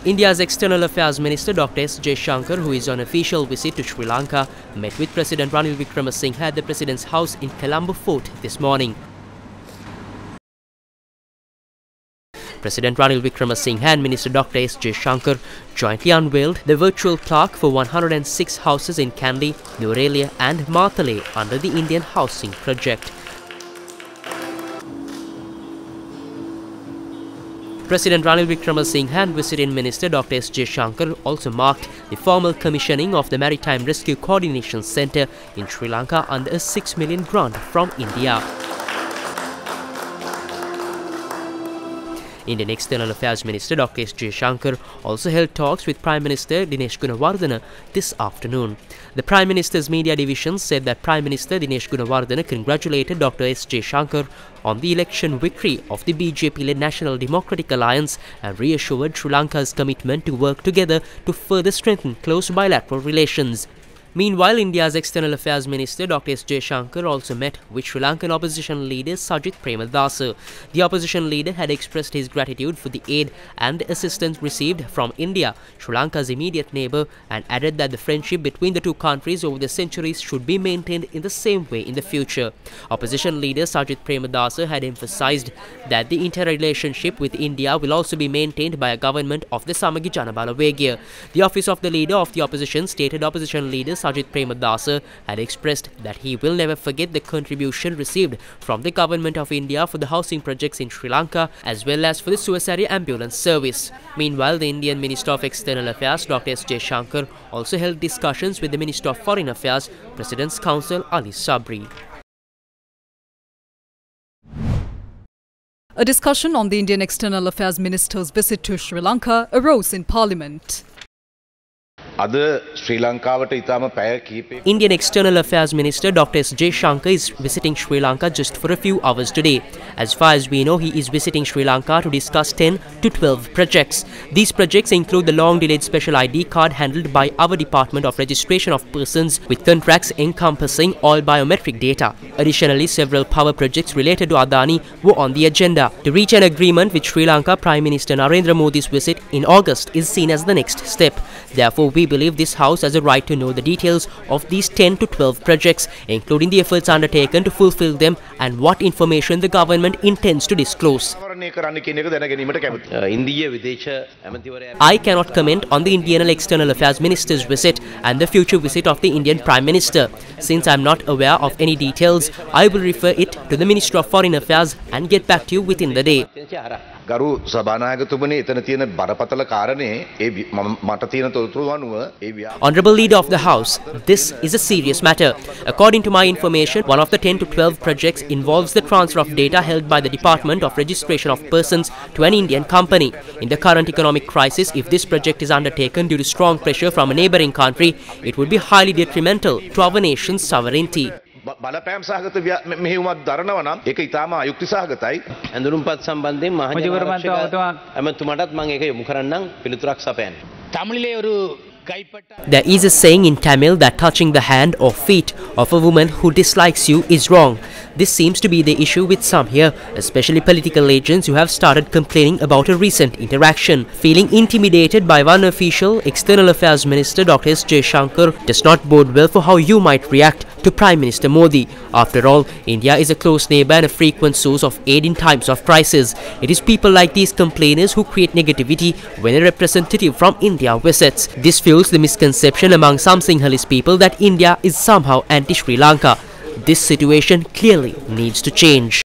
India's External Affairs Minister Dr. S. Jaishankar, who is on official visit to Sri Lanka, met with President Ranil Wickremesinghe at the President's house in Colombo Fort this morning. President Ranil Wickremesinghe and Minister Dr. S. Jaishankar jointly unveiled the virtual plaque for 106 houses in Kandy, Nuwara and Matale under the Indian Housing Project. President Ranil Wickremesinghe and Visiting Minister Dr. S. Jaishankar also marked the formal commissioning of the Maritime Rescue Coordination Centre in Sri Lanka under a 6 million grant from India. Indian External Affairs Minister Dr. S. Jaishankar also held talks with Prime Minister Dinesh Gunawardena this afternoon. The Prime Minister's media division said that Prime Minister Dinesh Gunawardena congratulated Dr. S. Jaishankar on the election victory of the BJP-led National Democratic Alliance and reassured Sri Lanka's commitment to work together to further strengthen close bilateral relations. Meanwhile, India's External Affairs Minister Dr. S. Jaishankar also met with Sri Lankan opposition leader Sajith Premadasa. The opposition leader had expressed his gratitude for the aid and assistance received from India, Sri Lanka's immediate neighbour, and added that the friendship between the two countries over the centuries should be maintained in the same way in the future. Opposition leader Sajith Premadasa had emphasised that the interrelationship with India will also be maintained by a government of the Samagi Janabala Vegya. The office of the leader of the opposition stated opposition leader Sajith Premadasa had expressed that he will never forget the contribution received from the Government of India for the housing projects in Sri Lanka as well as for the suicide ambulance service. Meanwhile, the Indian Minister of External Affairs Dr. S. Jaishankar also held discussions with the Minister of Foreign Affairs, President's Counsel Ali Sabri. A discussion on the Indian External Affairs Minister's visit to Sri Lanka arose in Parliament. Indian External Affairs Minister Dr. S. Jaishankar is visiting Sri Lanka just for a few hours today. As far as we know, he is visiting Sri Lanka to discuss 10 to 12 projects. These projects include the long-delayed special ID card handled by our Department of Registration of Persons with contracts encompassing all biometric data. Additionally, several power projects related to Adani were on the agenda. To reach an agreement with Sri Lanka, Prime Minister Narendra Modi's visit in August is seen as the next step. Therefore, we believe this House has a right to know the details of these 10 to 12 projects, including the efforts undertaken to fulfill them and what information the government intends to disclose. I cannot comment on the Indian External Affairs Minister's visit and the future visit of the Indian Prime Minister. Since I am not aware of any details, I will refer it to the Minister of Foreign Affairs and get back to you within the day. Honourable Leader of the House, this is a serious matter. According to my information, one of the 10 to 12 projects involves the transfer of data held by the Department of Registration of Persons to an Indian company. In the current economic crisis, if this project is undertaken due to strong pressure from a neighbouring country, it would be highly detrimental to our nation's sovereignty. බලපෑම් සහගත මෙහෙයුමක් දරනවා නම් ඒක ඊටාම අයුක්ති සහගතයි. ඇඳුම්පත් සම්බන්ධයෙන් මහජනතාවට ඇමතුමටත් මම ඒක යොමු කරන්නම් පිළිතුරක් සපයන්න. තමිලේ ஒரு There is a saying in Tamil that touching the hand or feet of a woman who dislikes you is wrong. This seems to be the issue with some here, especially political agents who have started complaining about a recent interaction. Feeling intimidated by one official, External Affairs Minister Dr. S. Jaishankar does not bode well for how you might react to Prime Minister Modi. After all, India is a close neighbour and a frequent source of aid in times of crisis. It is people like these complainers who create negativity when a representative from India visits. This fuels the misconception among some Sinhalese people that India is somehow anti-Sri Lanka. This situation clearly needs to change.